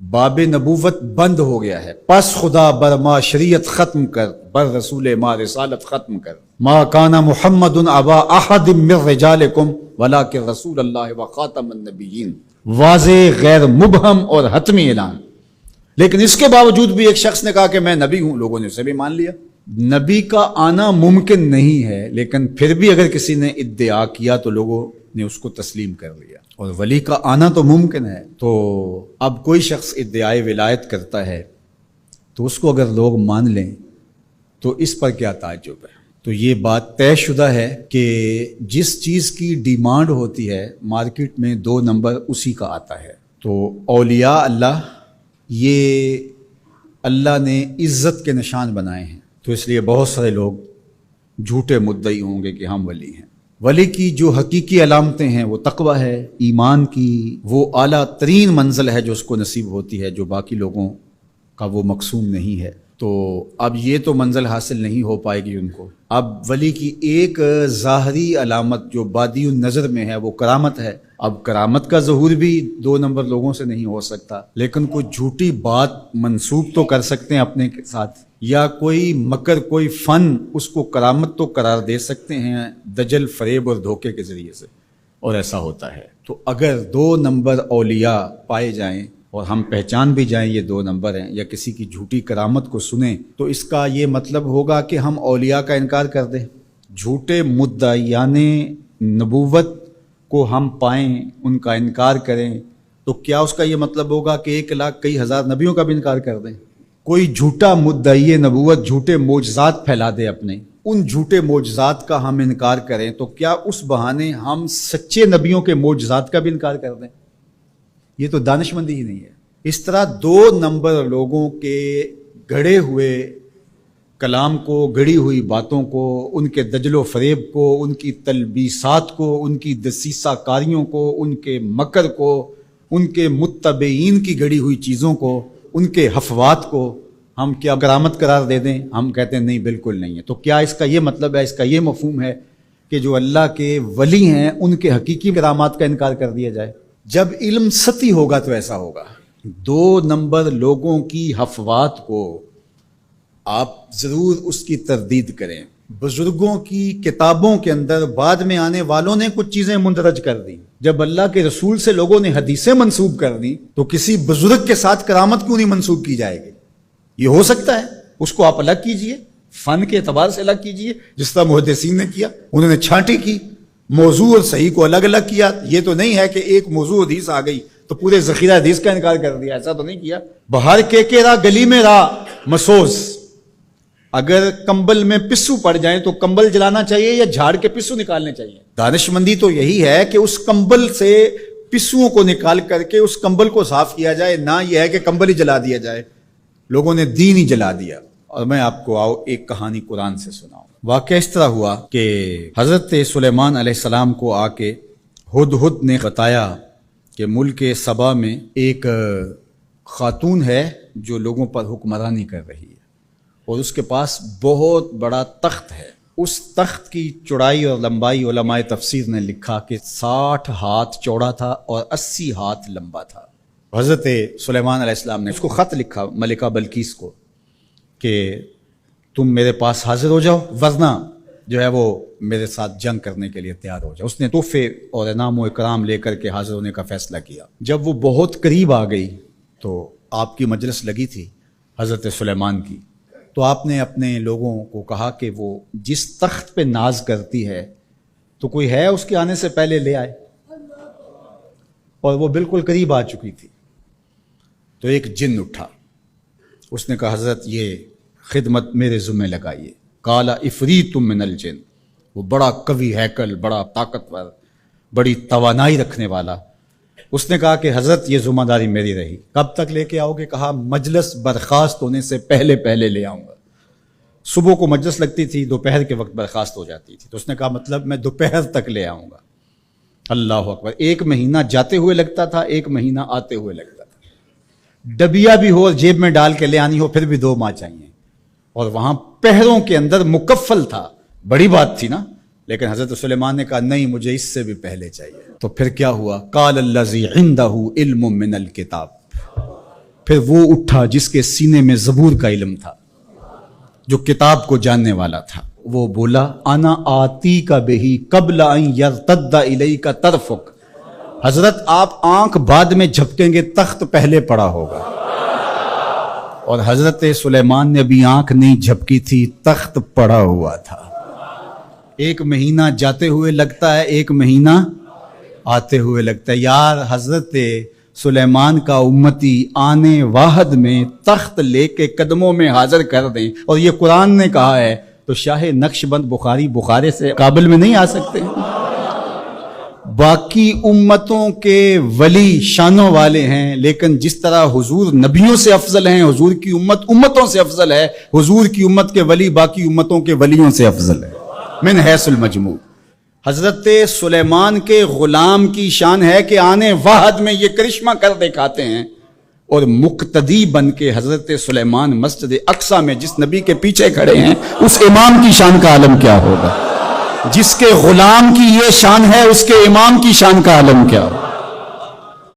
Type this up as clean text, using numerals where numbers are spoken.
باب نبوت بند ہو گیا ہے، پس خدا بر ما شریعت ختم کر، بر رسول ما رسالت ختم کر۔ ما کان محمد ابا احد من رجالکم ولکن رسول اللہ و خاتم النبیین، واضح غیر مبہم اور حتمی اعلان۔ لیکن اس کے باوجود بھی ایک شخص نے کہا کہ میں نبی ہوں، لوگوں نے اسے بھی مان لیا۔ نبی کا آنا ممکن نہیں ہے، لیکن پھر بھی اگر کسی نے ادعا کیا تو لوگوں نے اس کو تسلیم کر لیا۔ اور ولی کا آنا تو ممکن ہے، تو اب کوئی شخص ادعائے ولایت کرتا ہے تو اس کو اگر لوگ مان لیں تو اس پر کیا تعجب ہے۔ تو یہ بات طے شدہ ہے کہ جس چیز کی ڈیمانڈ ہوتی ہے مارکیٹ میں 2 نمبر اسی کا آتا ہے۔ تو اولیاء اللہ یہ اللہ نے عزت کے نشان بنائے ہیں، تو اس لیے بہت سارے لوگ جھوٹے مدعی ہوں گے کہ ہم ولی ہیں۔ ولی کی جو حقیقی علامتیں ہیں وہ تقوی ہے، ایمان کی وہ اعلیٰ ترین منزل ہے جو اس کو نصیب ہوتی ہے، جو باقی لوگوں کا وہ مقسوم نہیں ہے۔ تو اب یہ تو منزل حاصل نہیں ہو پائے گی ان کو۔ اب ولی کی ایک ظاہری علامت جو بادی النظر میں ہے وہ کرامت ہے۔ اب کرامت کا ظہور بھی 2 نمبر لوگوں سے نہیں ہو سکتا، لیکن کوئی جھوٹی بات منسوب تو کر سکتے ہیں اپنے ساتھ، یا کوئی مکر، کوئی فن اس کو کرامت تو قرار دے سکتے ہیں دجل، فریب اور دھوکے کے ذریعے سے، اور ایسا ہوتا ہے۔ تو اگر 2 نمبر اولیاء پائے جائیں اور ہم پہچان بھی جائیں یہ 2 نمبر ہیں، یا کسی کی جھوٹی کرامت کو سنیں، تو اس کا یہ مطلب ہوگا کہ ہم اولیاء کا انکار کر دیں۔ جھوٹے مدعیان نبوت کو ہم پائیں، ان کا انکار کریں، تو کیا اس کا یہ مطلب ہوگا کہ 1 لاکھ کئی ہزار نبیوں کا بھی انکار کر دیں؟ کوئی جھوٹا مدعی نبوت جھوٹے معجزات پھیلا دے اپنے، ان جھوٹے معجزات کا ہم انکار کریں، تو کیا اس بہانے ہم سچے نبیوں کے معجزات کا بھی انکار کر دیں؟ یہ تو دانش مندی ہی نہیں ہے۔ اس طرح 2 نمبر لوگوں کے گڑھے ہوئے کلام کو، گڑی ہوئی باتوں کو، ان کے دجل و فریب کو، ان کی تلبیسات کو، ان کی دسیسہ کاریوں کو، ان کے مکر کو، ان کے متبعین کی گڑی ہوئی چیزوں کو، ان کے حفوات کو ہم کیا کرامت قرار دے دیں؟ ہم کہتے ہیں نہیں، بالکل نہیں ہے۔ تو کیا اس کا یہ مطلب ہے، اس کا یہ مفہوم ہے کہ جو اللہ کے ولی ہیں ان کے حقیقی کرامات کا انکار کر دیا جائے؟ جب علم سطحی ہوگا تو ایسا ہوگا۔ 2 نمبر لوگوں کی حفوات کو آپ ضرور اس کی تردید کریں۔ بزرگوں کی کتابوں کے اندر بعد میں آنے والوں نے کچھ چیزیں مندرج کر دی۔ جب اللہ کے رسول سے لوگوں نے حدیثیں منسوب کر دی تو کسی بزرگ کے ساتھ کرامت کیوں نہیں منسوب کی جائے گی؟ یہ ہو سکتا ہے، اس کو آپ الگ کیجئے، فن کے اعتبار سے الگ کیجئے، جس طرح محدثین نے کیا، انہوں نے چھانٹی کی، موضوع اور صحیح کو الگ الگ کیا۔ یہ تو نہیں ہے کہ ایک موضوع حدیث آ گئی تو پورے ذخیرہ حدیث کا انکار کر دیا، ایسا تو نہیں کیا۔ بہار کے راہ گلی میں راہ مسوس، اگر کمبل میں پسو پڑ جائیں تو کمبل جلانا چاہیے یا جھاڑ کے پسو نکالنے چاہیے؟ دانش مندی تو یہی ہے کہ اس کمبل سے پسوؤں کو نکال کر کے اس کمبل کو صاف کیا جائے، نہ یہ ہے کہ کمبل ہی جلا دیا جائے۔ لوگوں نے دین ہی جلا دیا۔ اور میں آپ کو ایک کہانی قرآن سے سناؤں۔ واقعہ اس طرح ہوا کہ حضرت سلیمان علیہ السلام کو آ کے ہدہد نے بتایا کہ ملک سبا میں ایک خاتون ہے جو لوگوں پر حکمرانی کر رہی ہے، اور اس کے پاس بہت بڑا تخت ہے۔ اس تخت کی چوڑائی اور لمبائی علماء تفسیر نے لکھا کہ 60 ہاتھ چوڑا تھا اور 80 ہاتھ لمبا تھا۔ حضرت سلیمان علیہ السلام نے اس کو خط لکھا ملکہ بلقیس کو کہ تم میرے پاس حاضر ہو جاؤ، ورنہ جو ہے وہ میرے ساتھ جنگ کرنے کے لیے تیار ہو جاؤ۔ اس نے تحفے اور انعام و اکرام لے کر کے حاضر ہونے کا فیصلہ کیا۔ جب وہ بہت قریب آ گئی تو آپ کی مجلس لگی تھی حضرت سلیمان کی، تو آپ نے اپنے لوگوں کو کہا کہ وہ جس تخت پہ ناز کرتی ہے تو کوئی ہے اس کے آنے سے پہلے لے آئے، اور وہ بالکل قریب آ چکی تھی۔ تو ایک جن اٹھا، اس نے کہا حضرت یہ خدمت میرے ذمہ لگائیے۔ قال عفریت من الجن، وہ بڑا قوی ہیکل، بڑا طاقتور، بڑی توانائی رکھنے والا، اس نے کہا کہ حضرت یہ ذمہ داری میری رہی، کب تک لے کے آؤ گے؟ کہا مجلس برخاست ہونے سے پہلے پہلے لے آؤں گا۔ صبح کو مجلس لگتی تھی، دوپہر کے وقت برخاست ہو جاتی تھی، تو اس نے کہا مطلب میں دوپہر تک لے آؤں گا۔ اللہ اکبر! 1 مہینہ جاتے ہوئے لگتا تھا، 1 مہینہ آتے ہوئے لگتا تھا۔ ڈبیا بھی ہو اور جیب میں ڈال کے لے آنی ہو پھر بھی 2 ماہ چاہیے، اور وہاں پہروں کے اندر مکفل تھا۔ بڑی بات تھی نا، لیکن حضرت سلیمان نے کہا نہیں، مجھے اس سے بھی پہلے چاہیے۔ تو پھر کیا ہوا؟ قال الذی عنده علم من الکتاب، پھر وہ اٹھا جس کے سینے میں زبور کا علم تھا، جو کتاب کو جاننے والا تھا. وہ بولا انا آتی کا بہی قبل ان یرتد الیک طرفک. حضرت آپ آنکھ بعد میں جھپکیں گے، تخت پہلے پڑا ہوگا. اور حضرت سلیمان نے ابھی آنکھ نہیں جھپکی تھی، تخت پڑا ہوا تھا. 1 مہینہ جاتے ہوئے لگتا ہے، 1 مہینہ آتے ہوئے لگتا ہے. یار حضرت سلیمان کا امتی آنے واحد میں تخت لے کے قدموں میں حاضر کر دیں، اور یہ قرآن نے کہا ہے، تو شاہ نقش بند بخارے سے قابل میں نہیں آ سکتے. باقی امتوں کے ولی شانوں والے ہیں، لیکن جس طرح حضور نبیوں سے افضل ہیں، حضور کی امت امتوں سے افضل ہے، حضور کی امت کے ولی باقی امتوں کے ولیوں سے افضل ہے من حیث المجموع. حضرت سلیمان کے غلام کی شان ہے کہ آنے واحد میں یہ کرشمہ کر دکھاتے ہیں، اور مقتدی بن کے حضرت سلیمان مسجد اقصی میں جس نبی کے پیچھے کھڑے ہیں، اس امام کی شان کا عالم کیا ہوگا؟ جس کے غلام کی یہ شان ہے، اس کے امام کی شان کا عالم کیا ہوگا؟